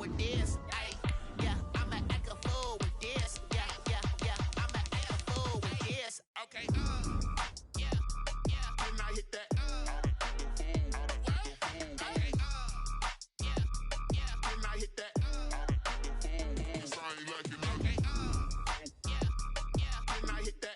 with this. Ay, yeah, I'ma act a fool with this. Yeah, yeah, yeah, I'ma act a fool with this. Okay, yeah, yeah, can I hit that? Okay, yeah, yeah, can I hit that? Cause I ain't like it. Okay, yeah, yeah, can I hit that?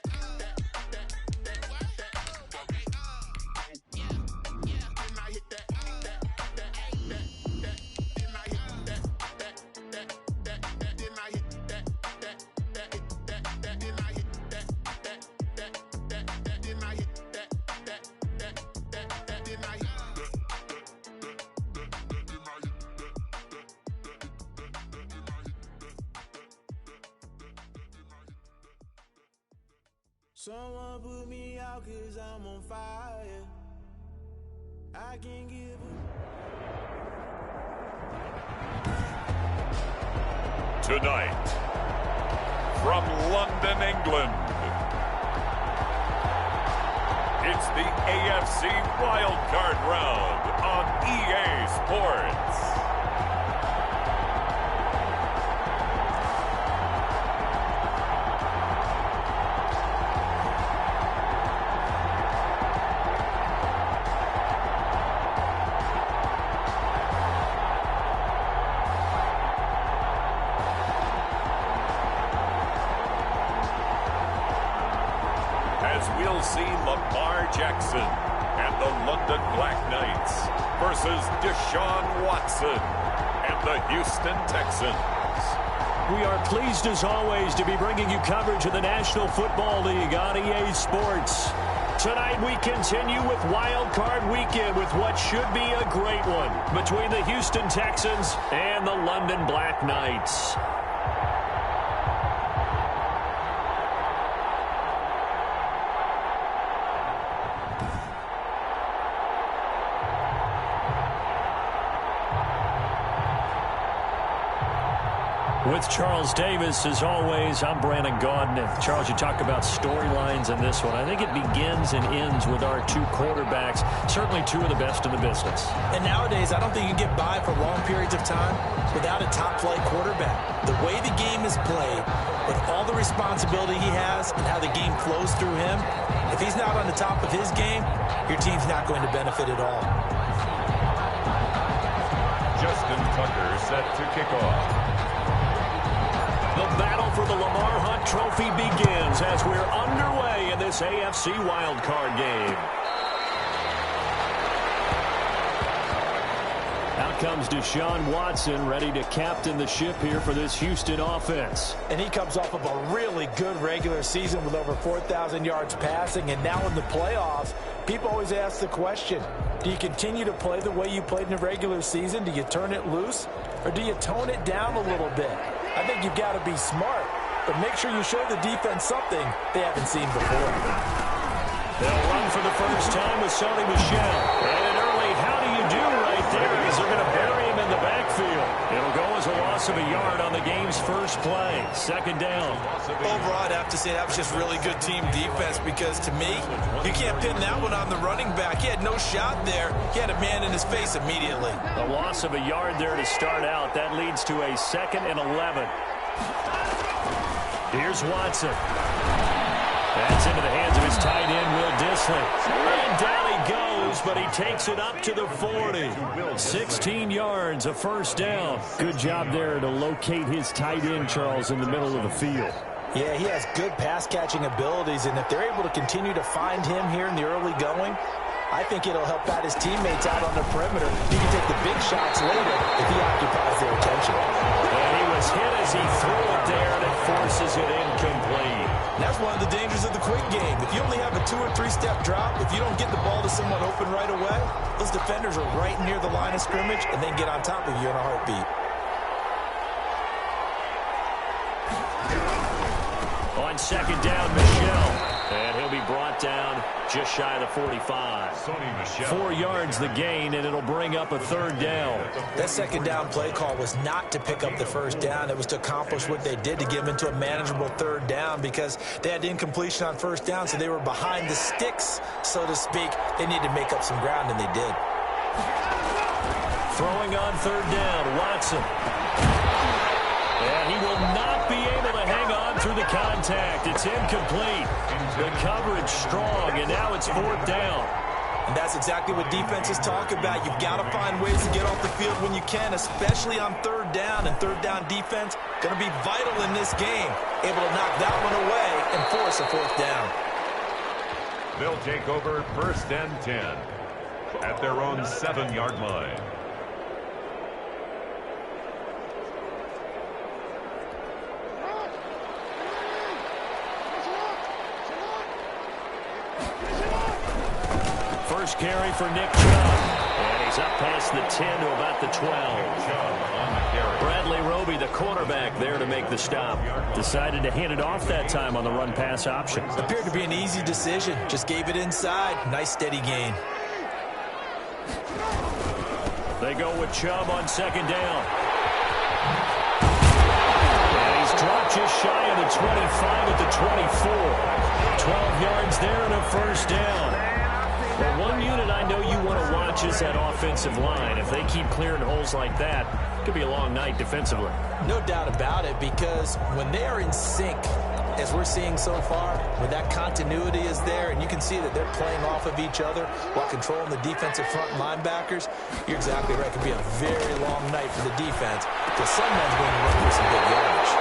Someone put me out 'cause I'm on fire. I can give Tonight, from London, England, it's the AFC Wildcard Round on EA Sports. We'll see Lamar Jackson and the London Black Knights versus Deshaun Watson and the Houston Texans. We are pleased as always to be bringing you coverage of the National Football League on EA Sports. Tonight we continue with Wild Card Weekend with what should be a great one between the Houston Texans and the London Black Knights. With Charles Davis, as always, I'm Brandon Gaudin. Charles, you talk about storylines in this one. I think it begins and ends with our two quarterbacks, certainly two of the best in the business. And nowadays, I don't think you can get by for long periods of time without a top-flight quarterback. The way the game is played, with all the responsibility he has and how the game flows through him, if he's not on the top of his game, your team's not going to benefit at all. Justin Tucker set to kick off. The battle for the Lamar Hunt Trophy begins as we're underway in this AFC wildcard game. Out comes Deshaun Watson, ready to captain the ship here for this Houston offense. And he comes off of a really good regular season with over 4,000 yards passing. And now in the playoffs, people always ask the question, do you continue to play the way you played in the regular season? Do you turn it loose? Or do you tone it down a little bit? I think you've got to be smart, but make sure you show the defense something they haven't seen before. They'll run for the first time with Sony Michel. And an early how do you do right there as they're going to bury him in the backfield. It'll go as a loss of a yard on the game's first play. Second down. Overall, I'd have to say that was just really good team defense because, to me, you can't pin that one on the running back. He had no shot there. He had a man in his face immediately. A loss of a yard there to start out. That leads to a 2nd and 11. Here's Watson. That's into the hands of his tight end, Will Dissly. And down he goes, but he takes it up to the 40. 16 yards, a first down. Good job there to locate his tight end, Charles, in the middle of the field. Yeah, he has good pass-catching abilities, and if they're able to continue to find him here in the early going, I think it'll help out his teammates out on the perimeter. He can take the big shots later if he occupies their attention. And he was hit as he threw it there, and it forces it incomplete. And that's one of the dangers of the quick game. If you only have a 2- or 3-step drop, if you don't get the ball to someone open right away, those defenders are right near the line of scrimmage and then get on top of you in a heartbeat. On second down, Michel. And he'll be brought down just shy of the 45. 4 yards the gain, and it'll bring up a third down. That second down play call was not to pick up the first down. It was to accomplish what they did to get them into a manageable third down because they had incompletion on first down, so they were behind the sticks, so to speak. They needed to make up some ground, and they did. Throwing on third down, Watson. And he will not be able to hang on through the contact. It's incomplete. The coverage strong, and now it's 4th down. And that's exactly what defenses talk about. You've got to find ways to get off the field when you can, especially on 3rd down. And 3rd down defense going to be vital in this game. Able to knock that one away and force a 4th down. They'll take over 1st and 10 at their own 7-yard line. First carry for Nick Chubb. And he's up past the 10 to about the 12. Bradley Roby, the quarterback, there to make the stop. Decided to hand it off that time on the run-pass option. Appeared to be an easy decision. Just gave it inside. Nice steady gain. They go with Chubb on 2nd down. And he's dropped just shy of the 25 at the 24. 12 yards there and a 1st down. Well, one unit I know you want to watch is that offensive line. If they keep clearing holes like that, it could be a long night defensively. No doubt about it, because when they are in sync, as we're seeing so far, when that continuity is there, and you can see that they're playing off of each other while controlling the defensive front linebackers, you're exactly right. It could be a very long night for the defense, because someone's going to run for some big yardage.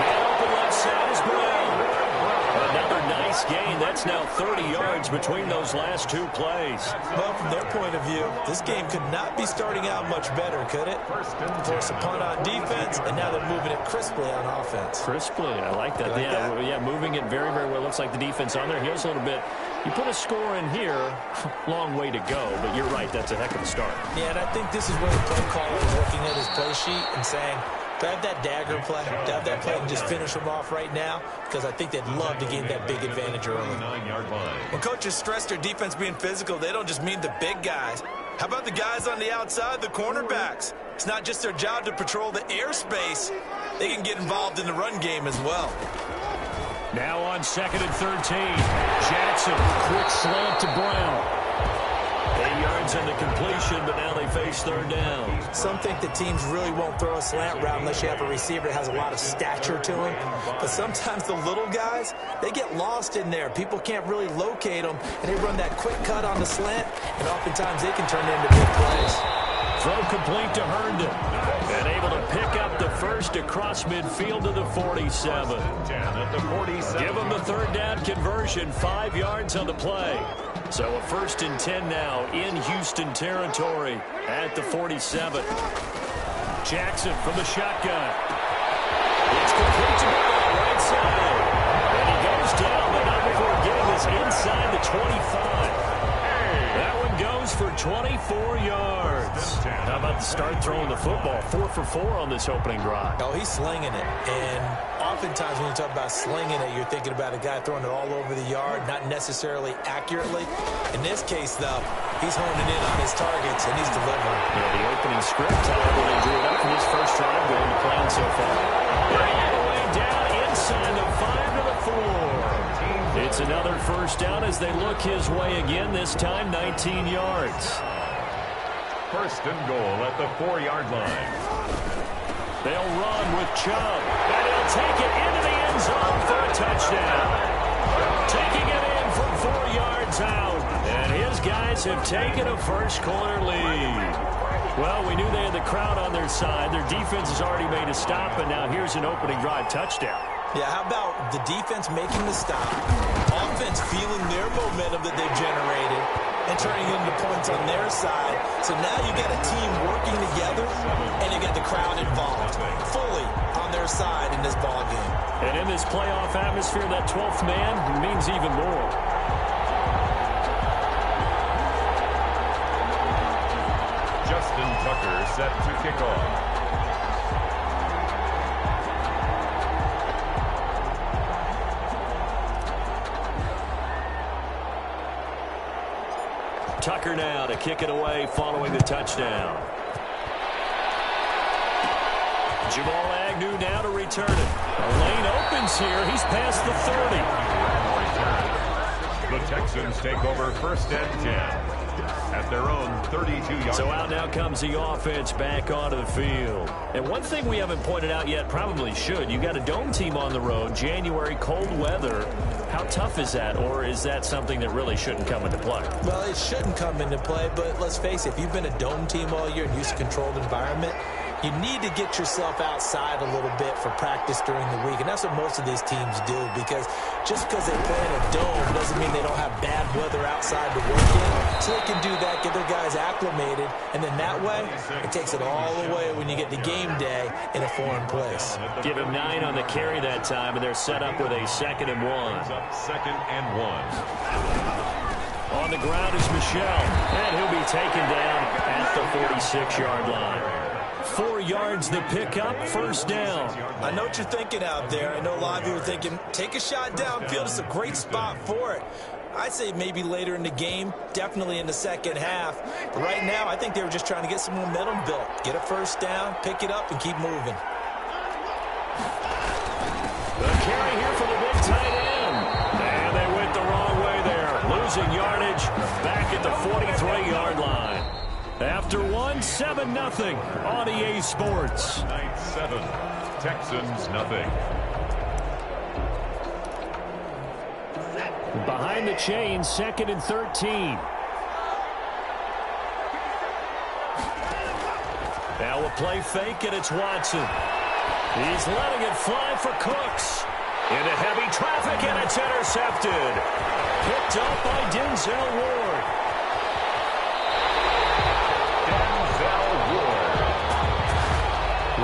Man open left side is Brown. Another nice gain. That's now 30 yards between those last 2 plays. Well, from their point of view, this game could not be starting out much better, could it? Force a punt on defense, and now they're moving it crisply on offense. Crisply, I like that. Yeah, moving it very, very well. Looks like the defense on their heels a little bit. You put a score in here, long way to go, but you're right, that's a heck of a start. Yeah, and I think this is where the play caller is looking at his play sheet and saying, to have that dagger play, to have that play and just finish them off right now, because I think they'd love to gain that big advantage early. 9-yard line. When coaches stress their defense being physical, they don't just mean the big guys. How about the guys on the outside, the cornerbacks? It's not just their job to patrol the airspace. They can get involved in the run game as well. Now on 2nd and 13. Jackson, quick slant to Brown. 8 yards on the completion, but now they face 3rd down. Some think that teams really won't throw a slant route unless you have a receiver that has a lot of stature to him. But sometimes the little guys, they get lost in there. People can't really locate them, and they run that quick cut on the slant, and oftentimes they can turn into big plays. Throw complete to Herndon. And able to pick up the first across midfield to the 47. At the 47. Give them the 3rd down conversion, 5 yards on the play. So a 1st and 10 now in Houston territory at the 47. Jackson from the shotgun. It's complete to the right side. And he goes down, but not before getting this inside the 25. That one goes for 24 yards. How about the start throwing the football? 4 for 4 on this opening drive. Oh, he's slinging it. And oftentimes when you talk about slinging it, you're thinking about a guy throwing it all over the yard, not necessarily accurately. In this case, though, he's honing in on his targets, and he's delivering. Yeah, the opening script, however, they drew it up for this first drive going to plan so far. All the way down inside the 5 to the 4. It's another 1st down as they look his way again, this time 19 yards. 1st and goal at the 4-yard line. They'll run with Chubb, and he'll take it into the end zone for a touchdown. Taking it in from 4 yards out, and his guys have taken a first-quarter lead. Well, we knew they had the crowd on their side. Their defense has already made a stop, and now here's an opening drive touchdown. Yeah, how about the defense making the stop, offense feeling their momentum that they've generated, and turning it into points on their side. So now you got a team working together, and you got the crowd involved, fully on their side in this ball game. And in this playoff atmosphere, that 12th man means even more. Justin Tucker set to kick off. Tucker now to kick it away following the touchdown. Jamal Agnew now to return it. A lane opens here. He's past the 30. The Texans take over 1st and 10 at their own 32-yard. So out now comes the offense back onto the field. And one thing we haven't pointed out yet, probably should, you got a dome team on the road, January, cold weather. How tough is that, or is that something that really shouldn't come into play? Well, it shouldn't come into play, but let's face it, if you've been a dome team all year and used to a controlled environment, you need to get yourself outside a little bit for practice during the week. And that's what most of these teams do, because just because they play in a dome doesn't mean they don't have bad weather outside to work in. So they can do that, get their guys acclimated, and then that way, it takes it all away when you get to game day in a foreign place. Give him 9 on the carry that time, and they're set up with a 2nd and 1. Second and 1. On the ground is Michel, and he'll be taken down at the 46-yard line. 4 yards the pickup, 1st down. I know what you're thinking out there. I know a lot of you are thinking, take a shot downfield. It's a great spot for it. I'd say maybe later in the game, definitely in the second half. But right now, I think they were just trying to get some momentum built. Get a 1st down, pick it up, and keep moving. The carry here for the big tight end. And they went the wrong way there. Losing yardage back at the 43-yard line. After 7-0 on EA Sports. 7, Texans nothing. Behind the chains, 2nd and 13. Now a play fake, and it's Watson. He's letting it fly for Cooks. Into heavy traffic, and it's intercepted. Picked up by Denzel Ward.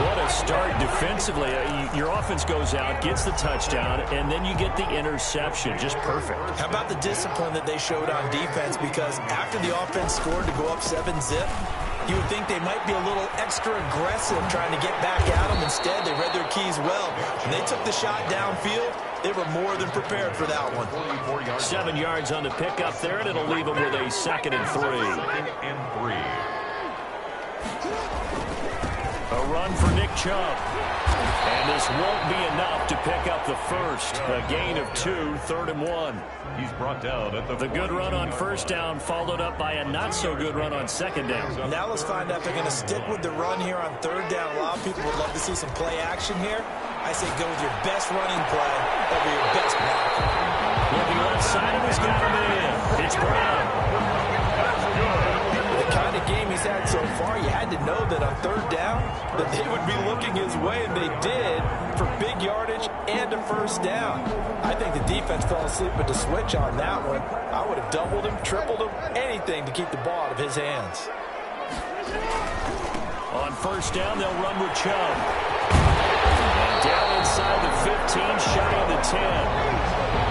What a start defensively. Your offense goes out, gets the touchdown, and then you get the interception. Just perfect. How about the discipline that they showed on defense? Because after the offense scored to go up 7-zip, you would think they might be a little extra aggressive trying to get back at them. Instead, they read their keys well. When they took the shot downfield, they were more than prepared for that one. 7 yards on the pickup there, and it'll leave them with a 2nd and 3. 2nd and 3. A run for Nick Chubb. And this won't be enough to pick up the first. A gain of 2, 3rd and 1. He's brought down at the good run on 1st down, followed up by a not-so-good run on 2nd down. Now let's find out if they're going to stick with the run here on 3rd down. A lot of people would love to see some play action here. I say go with your best running play over your best blocker. Looking left side of his man. It's Brown. The kind of game he's had so far, you had to know that on 3rd down that they would be looking his way, and they did, for big yardage and a 1st down. I think the defense fell asleep with the switch on that one. I would have doubled him, tripled him, anything to keep the ball out of his hands. On 1st down, they'll run with Chubb. And down inside the 15, shy of the 10.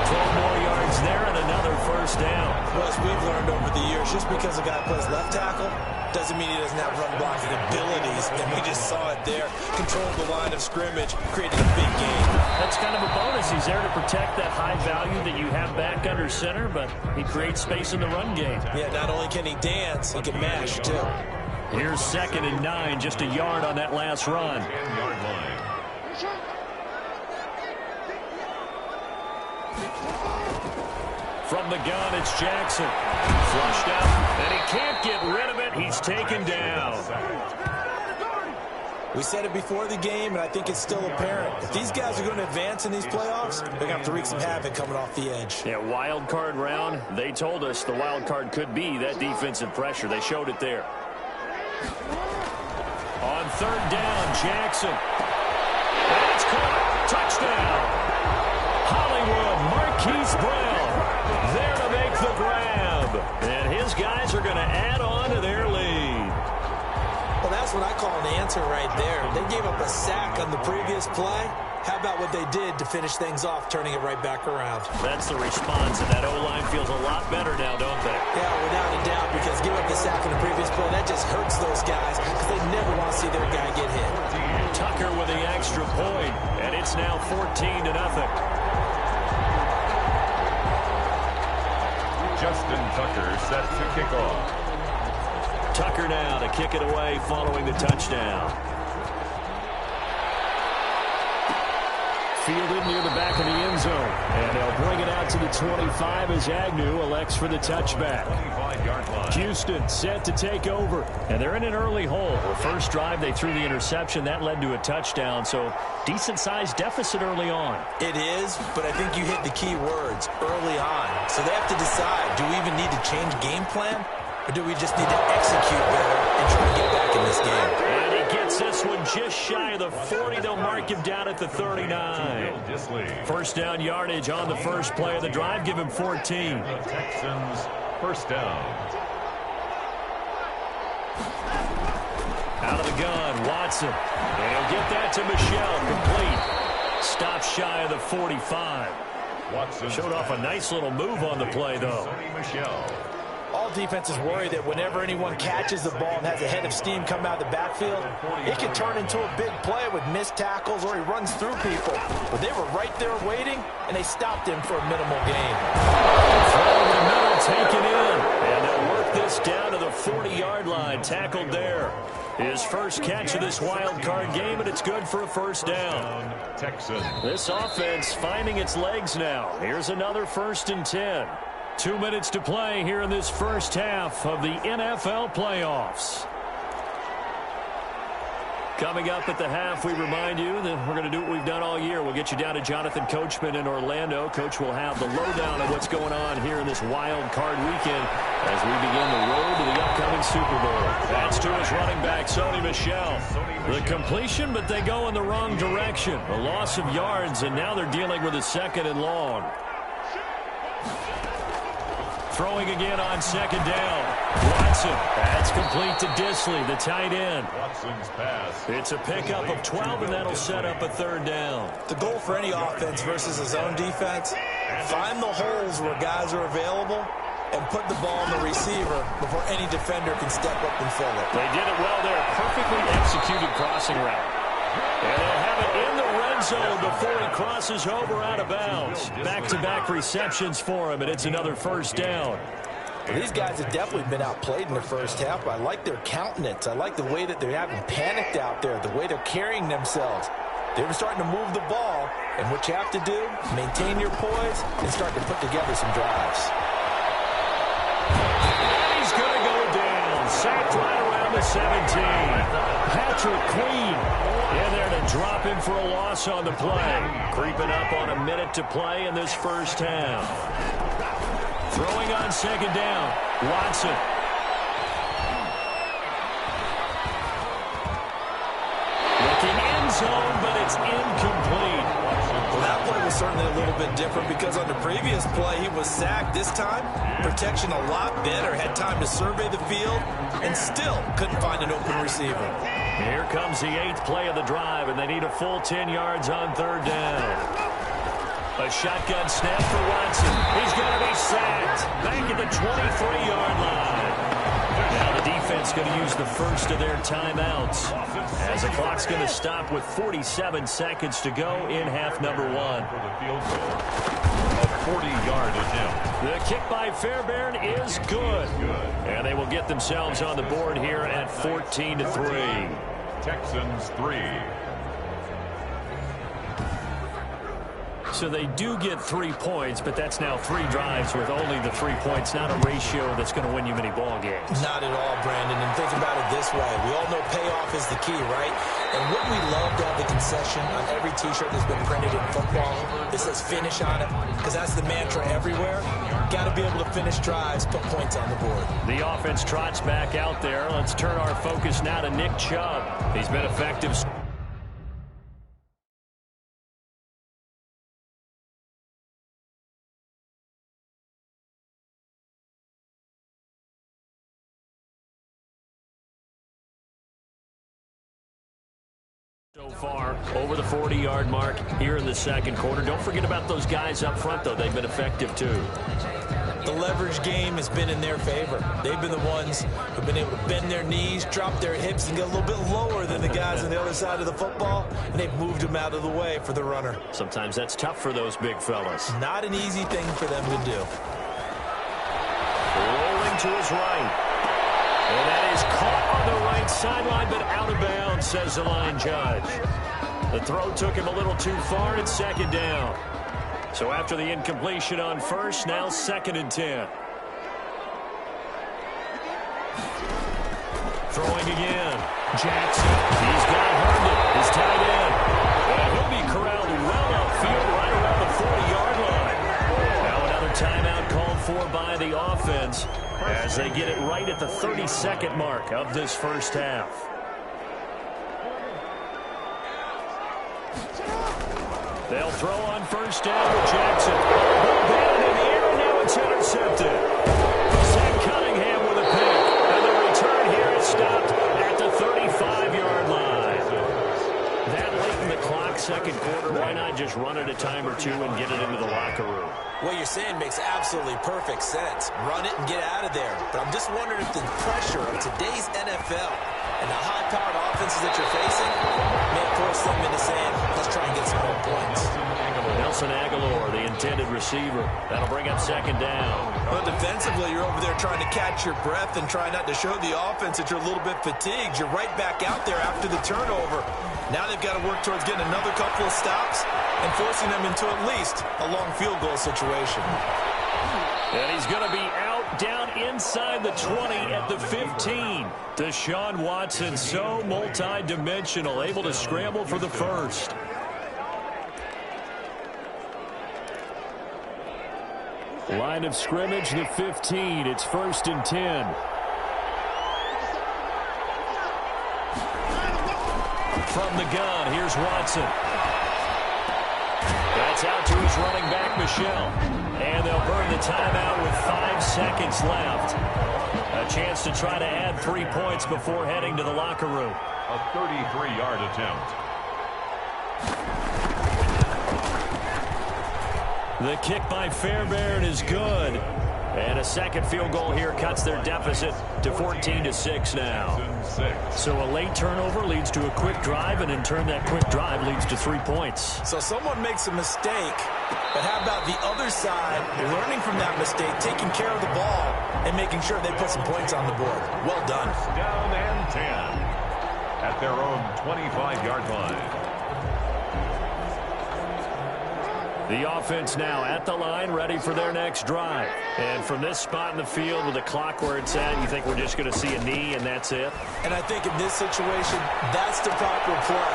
12 more yards there and another 1st down. Well, as we've learned over the years, just because a guy plays left tackle doesn't mean he doesn't have run blocking abilities. And we just saw it there. Controlled the line of scrimmage, created a big game. That's kind of a bonus. He's there to protect that high value that you have back under center, but he creates space in the run game. Yeah, not only can he dance, he can mash, too. Here's 2nd and 9, just a yard on that last run. 10-yard line. From the gun, it's Jackson. Flushed out, and he can't get rid of it. He's taken down. We said it before the game, and I think it's still apparent. If these guys are going to advance in these playoffs, they're going to have to wreak some havoc coming off the edge. Yeah, wild card round. They told us the wild card could be that defensive pressure. They showed it there. On 3rd down, Jackson. And it's caught. Touchdown. Hollywood, Marquise Brown. There to make the grab. And his guys are going to add on to their lead. Well, that's what I call an answer right there. They gave up a sack on the previous play. How about what they did to finish things off, turning it right back around? That's the response, and that O-line feels a lot better now, don't they? Yeah, without a doubt, because giving up the sack on the previous play, that just hurts those guys because they never want to see their guy get hit. Tucker with the extra point, and it's now 14-0. Justin Tucker set to kick off. Tucker now to kick it away following the touchdown. fielded near the back of the end zone. And they'll bring it out to the 25 as Agnew elects for the touchback. 25-yard line. Houston set to take over. And they're in an early hole. The first drive, they threw the interception. That led to a touchdown. So decent-sized deficit early on. It is, but I think you hit the key words, early on. So they have to decide, do we even need to change game plan? Or do we just need to execute better and try to get back in this game? And he gets this one just shy of the 40. They'll mark him down at the 39. First down yardage on the first play of the drive. Give him 14. The Texans first down. Out of the gun, Watson. And he'll get that to Michelle, complete. Stop shy of the 45. Watson Showed off a nice little move on the play, though. Michelle. All defenses worry that whenever anyone catches the ball and has a head of steam come out of the backfield, it can turn into a big play with missed tackles or he runs through people. But they were right there waiting, and they stopped him for a minimal gain. Throw in the middle, taken in. And they'll work this down to the 40-yard line. Tackled there. His first catch of this wild card game, and it's good for a first down. Texans. This offense finding its legs now. Here's another 1st and 10. 2 minutes to play here in this first half of the NFL playoffs. Coming up at the half, we remind you that we're going to do what we've done all year. We'll get you down to Jonathan Coachman in Orlando. Coach will have the lowdown of what's going on here in this wild card weekend as we begin the road to the upcoming Super Bowl. That's to his running back, Sony Michel. The completion, but they go in the wrong direction. A loss of yards, and now they're dealing with a 2nd and long. Throwing again on 2nd down. Watson. That's complete to Disley, the tight end. Watson's pass. It's a pickup of 12, and that'll set up a 3rd down. The goal for any offense versus a zone defense, find the holes where guys are available and put the ball on the receiver before any defender can step up and fill it. They did it well there. Perfectly executed crossing route. And they'll have it in the red zone before he crosses over out of bounds. Back-to-back receptions for him, and it's another 1st down. Well, these guys have definitely been outplayed in the first half. I like their countenance. I like the way that they're having panicked out there, the way they're carrying themselves. They're starting to move the ball, and what you have to do, maintain your poise and start to put together some drives. And he's going to go down. Sacked right around the 17. Patrick Queen in there to drop him for a loss on the play. Creeping up on a minute to play in this first half. Throwing on 2nd down. Watson. Looking end zone, but it's incomplete. Well, that play was certainly a little bit different because on the previous play, he was sacked. This time, protection a lot better. Had time to survey the field and still couldn't find an open receiver. Here comes the 8th play of the drive, and they need a full 10 yards on 3rd down. A shotgun snap for Watson. He's going to be sacked. Back at the 23-yard line. Now the defense going to use the first of their timeouts as the clock's going to stop with 47 seconds to go in half number 1. For the field goal. A 40-yard attempt. The kick by Fairbairn is good. And they will get themselves on the board here at 14-3. Texans 3. So they do get 3 points, but that's now 3 drives with only the 3 points, not a ratio that's going to win you many ball games. Not at all, Brandon. And think about it this way. We all know payoff is the key, right? And wouldn't we love to have the concession on every T-shirt that's been printed in football that says finish on it? Because that's the mantra everywhere. Got to be able to finish drives, put points on the board. The offense trots back out there. Let's turn our focus now to Nick Chubb. He's been effective so far, over the 40-yard mark here in the second quarter. Don't forget about those guys up front, though. They've been effective, too. The leverage game has been in their favor. They've been the ones who've been able to bend their knees, drop their hips, and get a little bit lower than the guys on the other side of the football, and they've moved them out of the way for the runner. Sometimes that's tough for those big fellas. Not an easy thing for them to do. Rolling to his right. And that is caught on the right sideline, but out of bounds, says the line judge. The throw took him a little too far. It's second down. So after the incompletion on first, now 2nd and 10. Throwing again. Jackson. He's got Herndon, his tight end. And he'll be corralled well upfield right around the 40-yard line. Now another timeout called for by the offense as they get it right at the 32nd mark of this first half. They'll throw on first down with Jackson. Batted in the air, and now it's intercepted. Zach Cunningham with a pick. And the return here is stopped at the 35-yard line. That late in the clock, second quarter, why not just run it a time or two and get it into the locker room? What you're saying makes absolutely perfect sense. Run it and get out of there. But I'm just wondering if the pressure of today's NFL and the high-powered offenses that you're facing may force them into saying, let's try and get some more points. Nelson Aguilar, the intended receiver. That'll bring up second down. Well, defensively, you're over there trying to catch your breath and try not to show the offense that you're a little bit fatigued. You're right back out there after the turnover. Now they've got to work towards getting another couple of stops and forcing them into at least a long field goal situation. And he's going to be out down inside the 20 at the 15. Deshaun Watson, so multi-dimensional, able to scramble for the first. Line of scrimmage, the 15. It's 1st and 10. From the gun, here's Watson. That's out to his running back, Michel. And they'll burn the timeout with 5 seconds left. A chance to try to add 3 points before heading to the locker room. A 33-yard attempt. The kick by Fairbairn is good. And a second field goal here cuts their deficit to 14-6 now. So a late turnover leads to a quick drive, and in turn that quick drive leads to 3 points. So someone makes a mistake, but how about the other side learning from that mistake, taking care of the ball, and making sure they put some points on the board? Well done. Down and 10 at their own 25-yard line. The offense now at the line, ready for their next drive. And from this spot in the field with the clock where it's at, you think we're just going to see a knee and that's it? And I think in this situation, that's the proper play.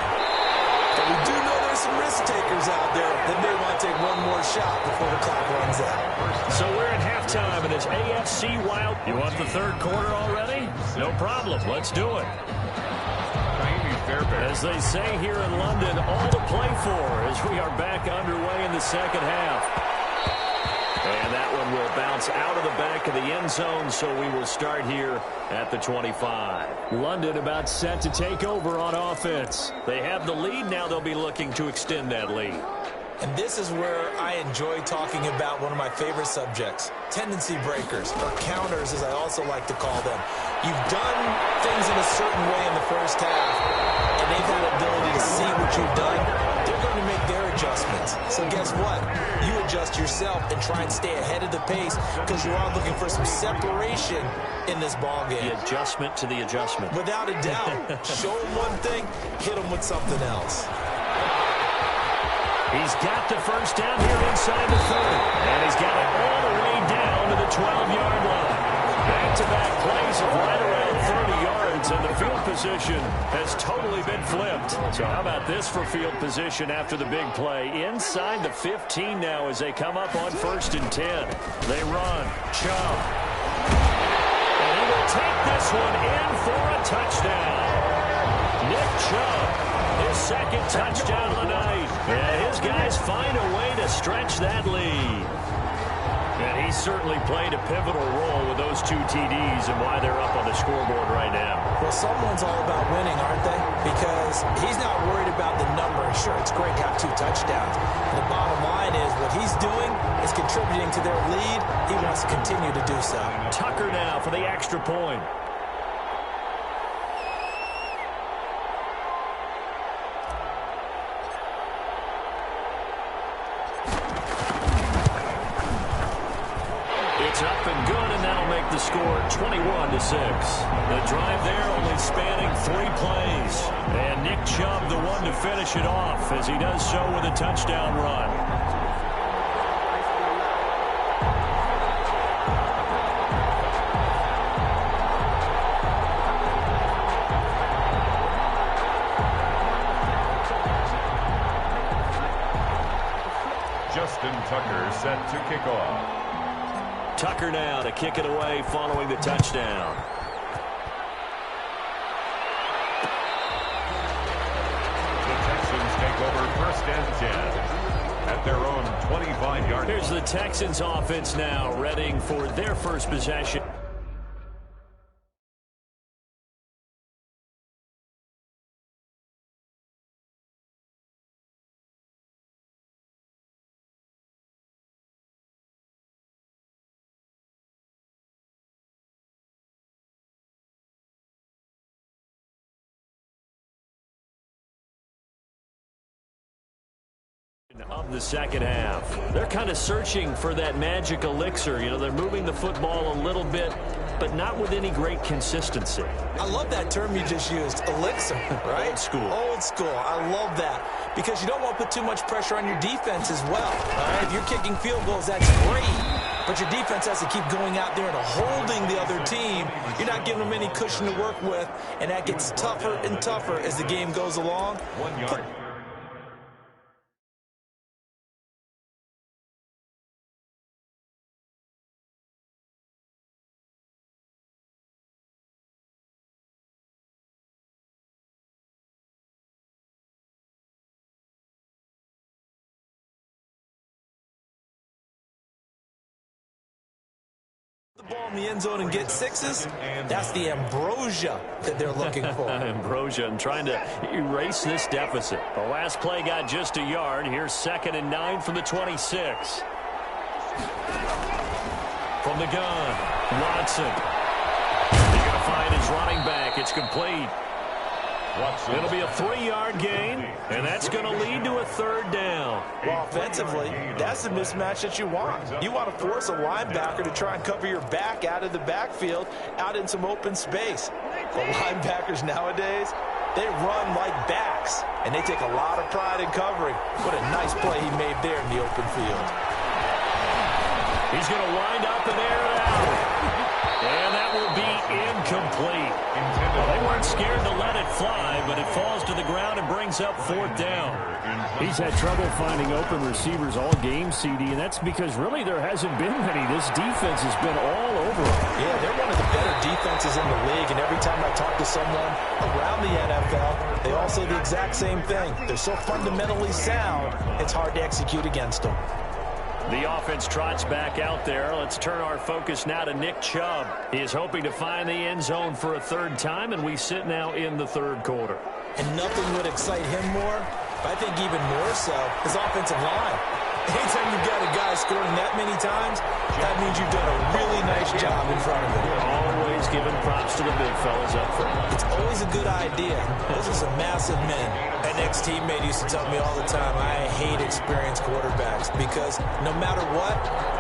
But we do know there's some risk takers out there that may want to take one more shot before the clock runs out. So we're at halftime, and it's AFC Wild. You want the third quarter already? No problem. Let's do it. As they say here in London, all to play for as we are back underway in the second half. And that one will bounce out of the back of the end zone, so we will start here at the 25. London about set to take over on offense. They have the lead. Now they'll be looking to extend that lead. And this is where I enjoy talking about one of my favorite subjects, tendency breakers, or counters as I also like to call them. You've done things in a certain way in the first half, and they've had the ability to see what you've done. They're going to make their adjustments. So guess what? You adjust yourself and try and stay ahead of the pace because you are looking for some separation in this ball game. The adjustment to the adjustment. Without a doubt. Show them one thing, hit them with something else. He's got the first down here inside the 30. And he's got it all the way down to the 12-yard line. Back-to-back plays of right around 30 yards, and the field position has totally been flipped. So how about this for field position after the big play? Inside the 15 now as they come up on 1st and 10. They run. Chubb. And he will take this one in for a touchdown. Nick Chubb, his second touchdown of the night. And his guys find a way to stretch that lead. And he certainly played a pivotal role with those 2 TDs and why they're up on the scoreboard right now. Well, someone's all about winning, aren't they? Because he's not worried about the number. Sure, it's great to have 2 touchdowns. The bottom line is what he's doing is contributing to their lead. He wants to continue to do so. Tucker now for the extra point. It's up and good, and that'll make the score 21-6. The drive there only spanning 3 plays. And Nick Chubb the one to finish it off as he does so with a touchdown run. Justin Tucker set to kick off. Tucker now to kick it away following the touchdown. The Texans take over 1st and 10 at their own 25-yard line. Here's the Texans offense now readying for their first possession. Of the second half. They're kind of searching for that magic elixir. You know, they're moving the football a little bit, but not with any great consistency. I love that term you just used, elixir, right? Old school. Old school. I love that because you don't want to put too much pressure on your defense as well. All right? If you're kicking field goals, that's great, but your defense has to keep going out there and holding the other team. You're not giving them any cushion to work with, and that gets tougher and tougher as the game goes along. 1 yard. The ball in the end zone and get 6s, that's the ambrosia that they're looking for. Ambrosia and trying to erase this deficit. The last play got just a yard. Here's 2nd and 9 from the 26. From the gun, Watson. They're going to find his running back. It's complete. Watson. It'll be a 3-yard gain, and that's going to lead to a 3rd down. Well, offensively, that's the mismatch that you want. You want to force a linebacker to try and cover your back out of the backfield, out in some open space. But linebackers nowadays, they run like backs, and they take a lot of pride in covering. What a nice play he made there in the open field. He's going to wind up and air it out. And that will be incomplete. Well, they weren't scared to let it fly, but it falls to the ground and brings up 4th down. He's had trouble finding open receivers all game, CD, and that's because really there hasn't been many. This defense has been all over him. Yeah, they're one of the better defenses in the league, and every time I talk to someone around the NFL, they all say the exact same thing. They're so fundamentally sound, it's hard to execute against them. The offense trots back out there. Let's turn our focus now to Nick Chubb. He is hoping to find the end zone for a 3rd time, and we sit now in the 3rd quarter. And nothing would excite him more, but I think even more so, his offensive line. Anytime you've got a guy scoring that many times, that means you've done a really nice job in front of him. Always giving props to the big fellas up front. It's always a good idea. Those are some massive men. An ex-teammate used to tell me all the time, I hate experienced quarterbacks because no matter what,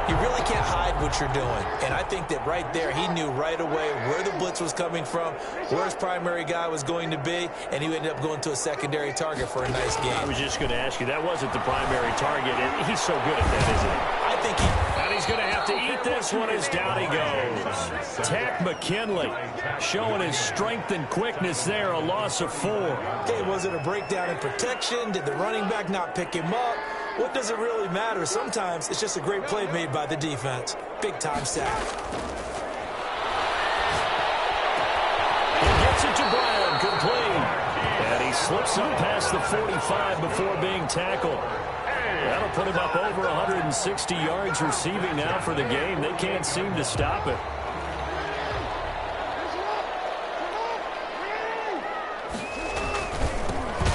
you really can't hide what you're doing. And I think that right there, he knew right away where the blitz was coming from, where his primary guy was going to be, and he ended up going to a secondary target for a nice game. I was just going to ask you, that wasn't the primary target, and he's so good at that, isn't he? I think he... And he's going to have to eat this one as down he goes. Tack McKinley showing his strength and quickness there, a loss of 4. Hey, was it a breakdown in protection? Did the running back not pick him up? What does it really matter? Sometimes it's just a great play made by the defense. Big-time sack. He gets it to Brown, complete. And he slips up past the 45 before being tackled. That'll put him up over 160 yards receiving now for the game. They can't seem to stop it.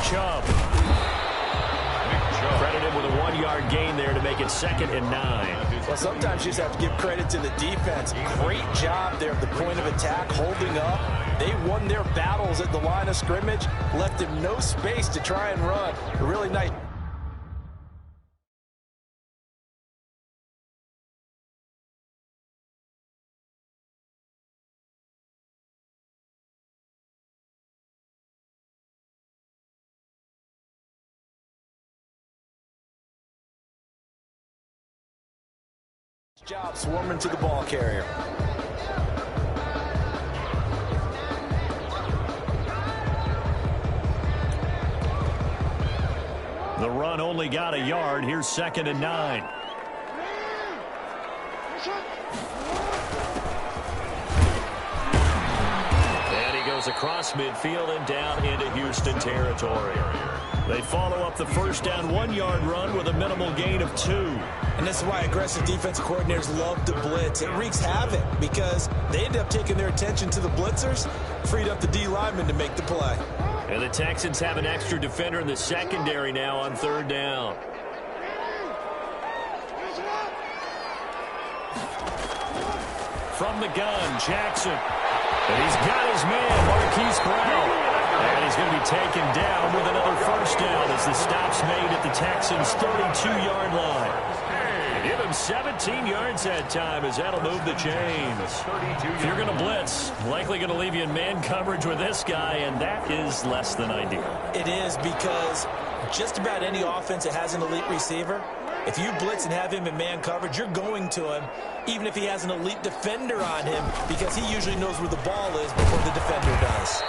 Chubb. Credited with a 1-yard gain there to make it 2nd and 9. Well, sometimes you just have to give credit to the defense. Great job there at the point of attack, holding up. They won their battles at the line of scrimmage, left him no space to try and run. A really nice Job swarming to the ball carrier. The run only got a yard. Here's 2nd and 9. And he goes across midfield and down into Houston territory. They follow up the first down 1-yard run with a minimal gain of 2. And this is why aggressive defensive coordinators love to blitz. It wreaks havoc because they end up taking their attention to the blitzers, freed up the D lineman to make the play. And the Texans have an extra defender in the secondary now on 3rd down. From the gun, Jackson. And he's got his man, Marquise Brown. And he's going to be taken down with another first down as the stop's made at the Texans' 32-yard line. Give him 17 yards that time as that'll move the chains. If you're going to blitz, likely going to leave you in man coverage with this guy, and that is less than ideal. It is because just about any offense that has an elite receiver, if you blitz and have him in man coverage, you're going to him, even if he has an elite defender on him, because he usually knows where the ball is before the defender does.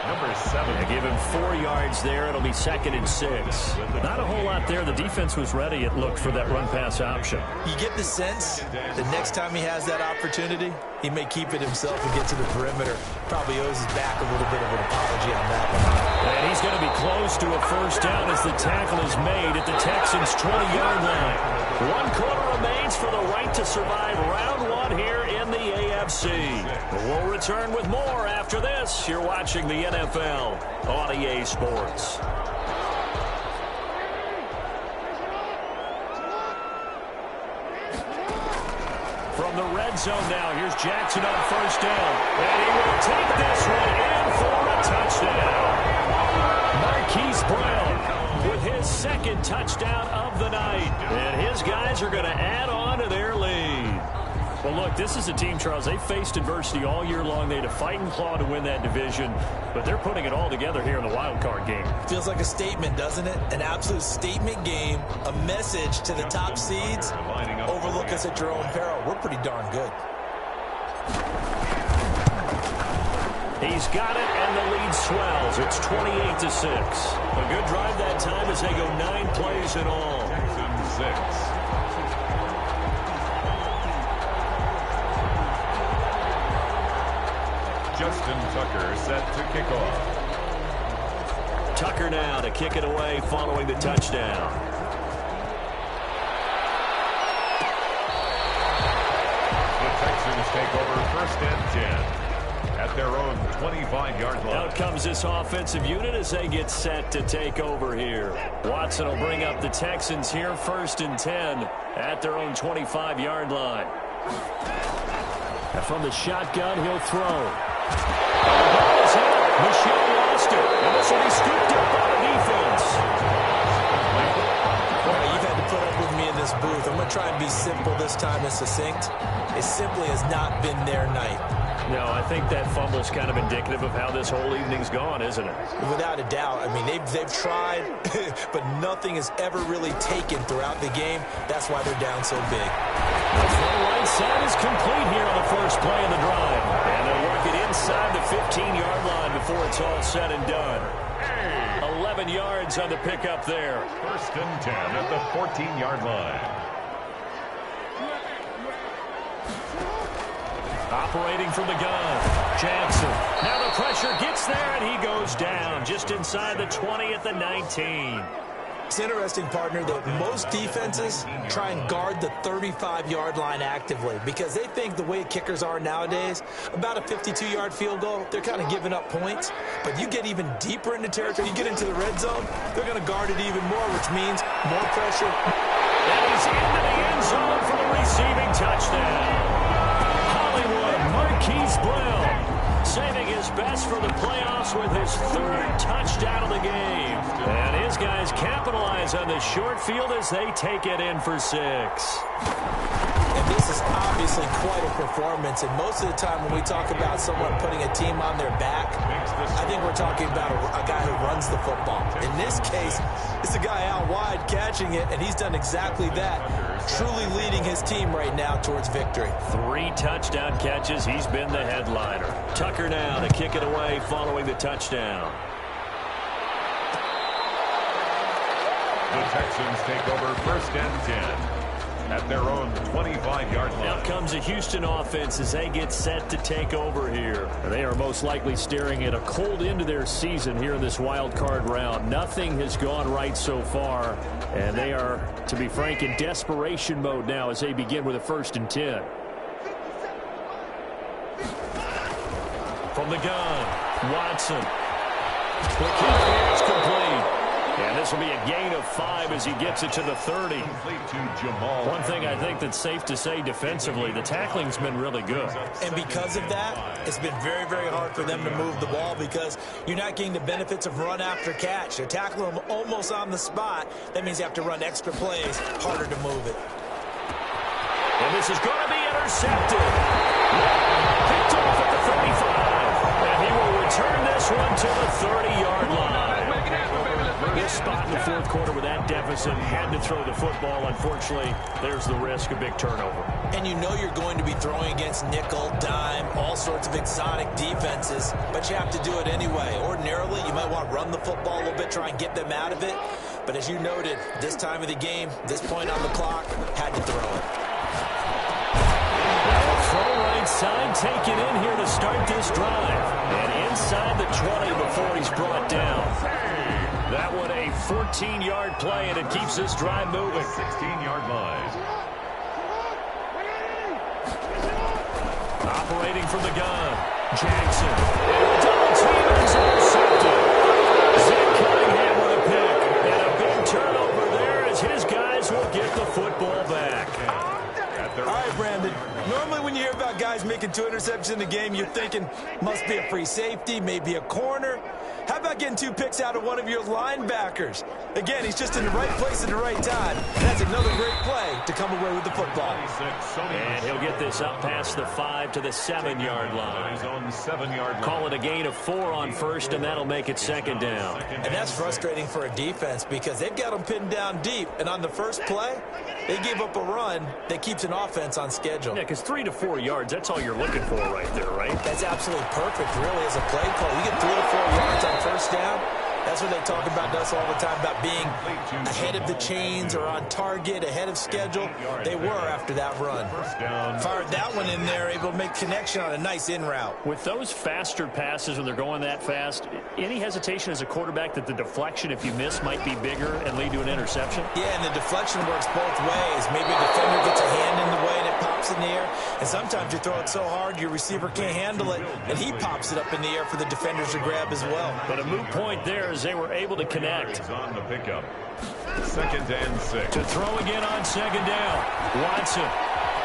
Number 7. They give him 4 yards there. It'll be 2nd and 6. Not a whole lot there. The defense was ready, it looked, for that run-pass option. You get the sense the next time he has that opportunity, he may keep it himself and get to the perimeter. Probably owes his back a little bit of an apology on that one. And he's going to be close to a first down as the tackle is made at the Texans' 20-yard line. 1 quarter remains for the right to survive round 1 here in the AFC. We'll return with more after this. You're watching the NFL on EA Sports. From the red zone now, here's Jackson on first down. And he will take this one in for a touchdown. Marquise Brown with his 2nd touchdown of the night. And his guys are going to add on to their lead. Well, look, this is a team, Charles, they faced adversity all year long. They had to fight and claw to win that division, but they're putting it all together here in the wild card game. Feels like a statement, doesn't it? An absolute statement game, a message to the top seeds. Overlook us at your own peril. We're pretty darn good. He's got it, and the lead swells. It's 28-6. A good drive that time as they go 9 plays in all. 6. Justin Tucker set to kick off. Tucker now to kick it away following the touchdown. The Texans take over 1st and 10 at their own 25-yard line. Out comes this offensive unit as they get set to take over here. Watson will bring up the Texans here 1st and 10 at their own 25-yard line. And from the shotgun, he'll throw. Michelle lost it, and this will be scooped up by the defense. Well, you've had to put up with me in this booth. I'm going to try and be simple this time and succinct. It simply has not been their night. No, I think that fumble's kind of indicative of how this whole evening's gone, isn't it? Without a doubt. I mean, they've tried, but nothing has ever really taken throughout the game. That's why they're down so big. The right side is complete here on the first play of the drive. And they'll work it inside the 15-yard line before it's all said and done. 11 yards on the pickup there. 1st and 10 at the 14-yard line. Operating from the gun, Jackson. Now the pressure gets there, and he goes down just inside the 20 at the 19. It's interesting, partner, that most defenses try and guard the 35-yard line actively because they think the way kickers are nowadays, about a 52-yard field goal, they're kind of giving up points. But you get even deeper into territory, you get into the red zone, they're going to guard it even more, which means more pressure. And he's into the end zone for the receiving touchdown. Marquise Brown saving his best for the playoffs with his 3rd touchdown of the game. And his guys capitalize on the short field as they take it in for 6. And this is obviously quite a performance. And most of the time when we talk about someone putting a team on their back, I think we're talking about a guy who runs the football. In this case, it's a guy out wide catching it, and he's done exactly that. truly leading his team right now towards victory. 3 touchdown catches. He's been the headliner. Tucker now to kick it away following the touchdown. The Texans take over 1st and 10 at their own 25-yard line. Now comes a Houston offense as they get set to take over here. They are most likely staring at a cold end to their season here in this wild card round. Nothing has gone right so far, and they are, to be frank, in desperation mode now as they begin with a 1st and 10. From the gun, Watson. Quick hit, it's complete. And this will be a gain of 5 as he gets it to the 30. One thing I think that's safe to say defensively, the tackling's been really good. And because of that, it's been very, very hard for them to move the ball because you're not getting the benefits of run after catch. They're tackling them almost on the spot. That means you have to run extra plays, harder to move it. And this is going to be intercepted. Picked off at the 35. And he will return this one to the 30-yard line. This spot in the 4th quarter with that deficit, had to throw the football. Unfortunately, there's the risk of big turnover. And you know you're going to be throwing against nickel, dime, all sorts of exotic defenses, but you have to do it anyway. Ordinarily, you might want to run the football a little bit, try and get them out of it. But as you noted, this time of the game, this point on the clock, had to throw it. Throw right side taken in here to start this drive. And inside the 20 before he's brought down. That one a 14-yard play, and it keeps this drive moving. 16-yard line. Operating from the gun, Jackson. And double team is intercepted. Zach Cunningham with a pick. And a big turnover there as his guys will get the football back. All right, Brandon. Normally when you hear about guys making 2 interceptions in a game, you're thinking must be a free safety, maybe a corner. How about getting 2 picks out of one of your linebackers? Again, he's just in the right place at the right time. And that's another great play to come away with the football. And he'll get this up past the 5 to the 7-yard line. He's on the 7-yard line. Call it a gain of 4 on 1st, and that'll make it 2nd down. And that's frustrating for a defense because they've got them pinned down deep. And on the first play, they gave up a run that keeps an offense on schedule. Yeah, because 3 to 4 yards, that's all you're looking for right there, right? That's absolutely perfect, really, as a play call. You get 3 to 4 yards on 1st down. That's what they talk about us all the time, about being ahead of the chains or on target, ahead of schedule. They were after that run. Fired that one in there, able to make connection on a nice in route. With those faster passes when they're going that fast, any hesitation as a quarterback that the deflection, if you miss, might be bigger and lead to an interception? Yeah, and the deflection works both ways. Maybe a defender gets a hand in the way and it pops in the air. And sometimes you throw it so hard your receiver can't handle it, and he pops it up in the air for the defenders to grab as well. But a moot point there as they were able to connect. On the pickup. 2nd and 6. To throw again on 2nd down. Watson.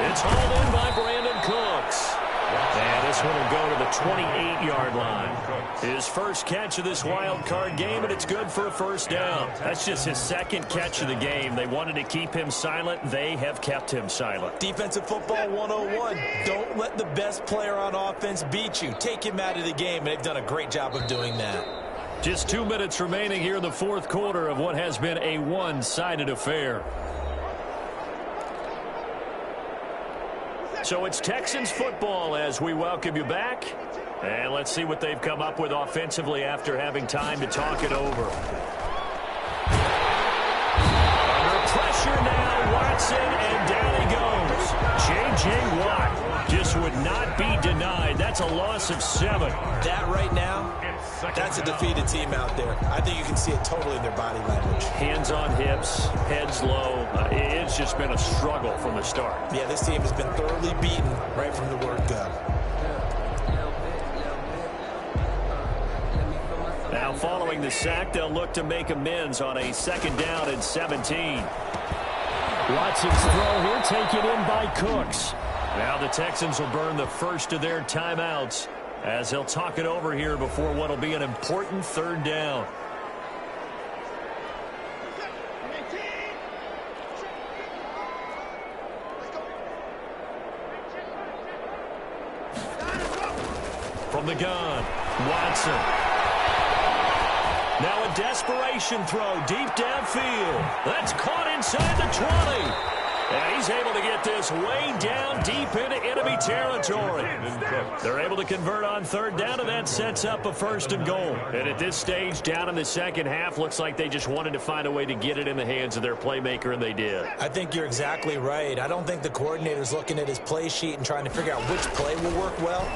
It's hauled in by Brandon Cooks. And this one will go to the 28-yard line. His first catch of this wild card game, and it's good for a 1st down. That's just his 2nd catch of the game. They wanted to keep him silent. They have kept him silent. Defensive football 101. Don't let the best player on offense beat you. Take him out of the game, and they've done a great job of doing that. Just 2 minutes remaining here in the 4th quarter of what has been a one-sided affair. So it's Texans football as we welcome you back. And let's see what they've come up with offensively after having time to talk it over. Under pressure now, Watson, and down he goes. J.J. Watt just would not be denied. That's a loss of 7. That right now, that's a defeated team out there. I think you can see it totally in their body language. Hands on hips, heads low. It's just been a struggle from the start. Yeah, this team has been thoroughly beaten right from the word go. Now following the sack, they'll look to make amends on a 2nd down and 17. Watson's throw here taken in by Cooks. Now the Texans will burn the first of their timeouts as they'll talk it over here before what will be an important 3rd down. From the gun, Watson. Now a desperation throw deep downfield. That's caught inside the 20. And he's able to get this way down deep into enemy territory. They're able to convert on third down, and that sets up a 1st and goal. And at this stage, down in the second half, looks like they just wanted to find a way to get it in the hands of their playmaker, and they did. I think you're exactly right. I don't think the coordinator's looking at his play sheet and trying to figure out which play will work well.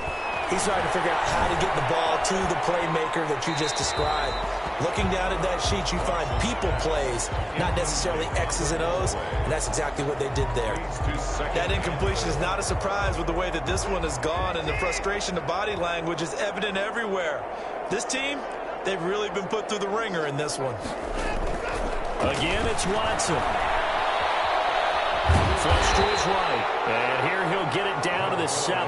He's trying to figure out how to get the ball to the playmaker that you just described. Looking down at that sheet, you find people plays, not necessarily X's and O's, and that's exactly what they did there. That incompletion is not a surprise with the way that this one has gone, and the frustration, the body language is evident everywhere. This team, they've really been put through the ringer in this one. Again, it's Watson. Flush to his right, and here he'll get it down to the 7.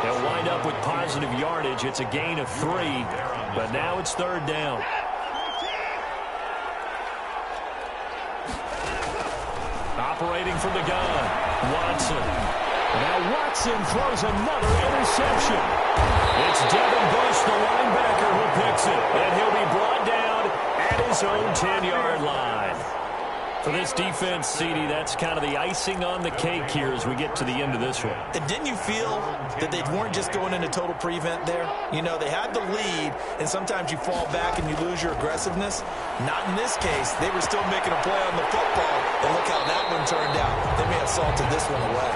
They'll wind up with positive yardage. It's a gain of 3, but now it's 3rd down. Operating from the gun, Watson. Now Watson throws another interception. It's Devin Bush, the linebacker, who picks it, and he'll be brought down at his own 10-yard line. For this defense, CD, that's kind of the icing on the cake here as we get to the end of this one. And didn't you feel that they weren't just going into total prevent there? You know, they had the lead, and sometimes you fall back and you lose your aggressiveness. Not in this case. They were still making a play on the football, and look how that one turned out. They may have salted this one away.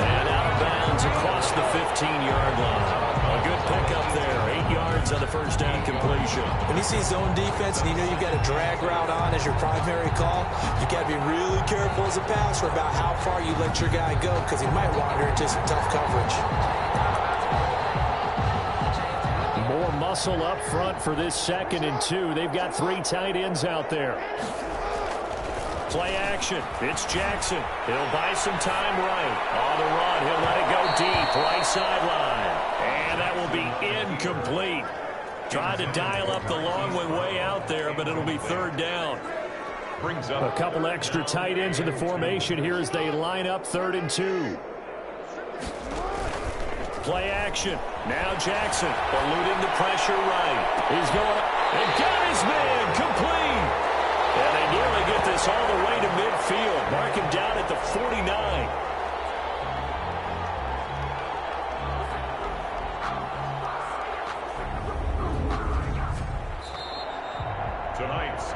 And out of bounds across the 15-yard line. A good pickup there. 8 yards on the first down completion. When you see zone defense and you know you've got a drag route on as your primary call, you've got to be really careful as a passer about how far you let your guy go because he might wander into some tough coverage. More muscle up front for this 2nd and 2. They've got 3 tight ends out there. Play action. It's Jackson. He'll buy some time right. On the run, he'll let it go deep. Right sideline. And that will be incomplete. Tried to dial up the long one way out there, but it'll be 3rd down. Brings up A couple extra tight ends in the formation here as they line up 3rd and 2. Play action. Now Jackson eluding the pressure right. He's going up and got his man complete. And they nearly get this all the way to midfield. Mark him down at the 49.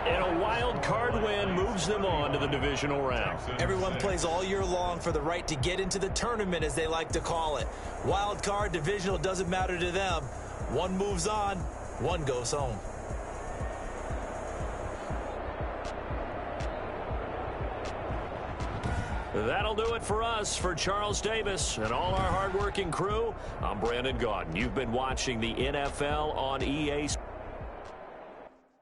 And a wild card win moves them on to the divisional round. Everyone plays all year long for the right to get into the tournament, as they like to call it. Wild card, divisional, doesn't matter to them. One moves on, one goes home. That'll do it for us. For Charles Davis and all our hardworking crew, I'm Brandon Gaudin. You've been watching the NFL on EA Sports.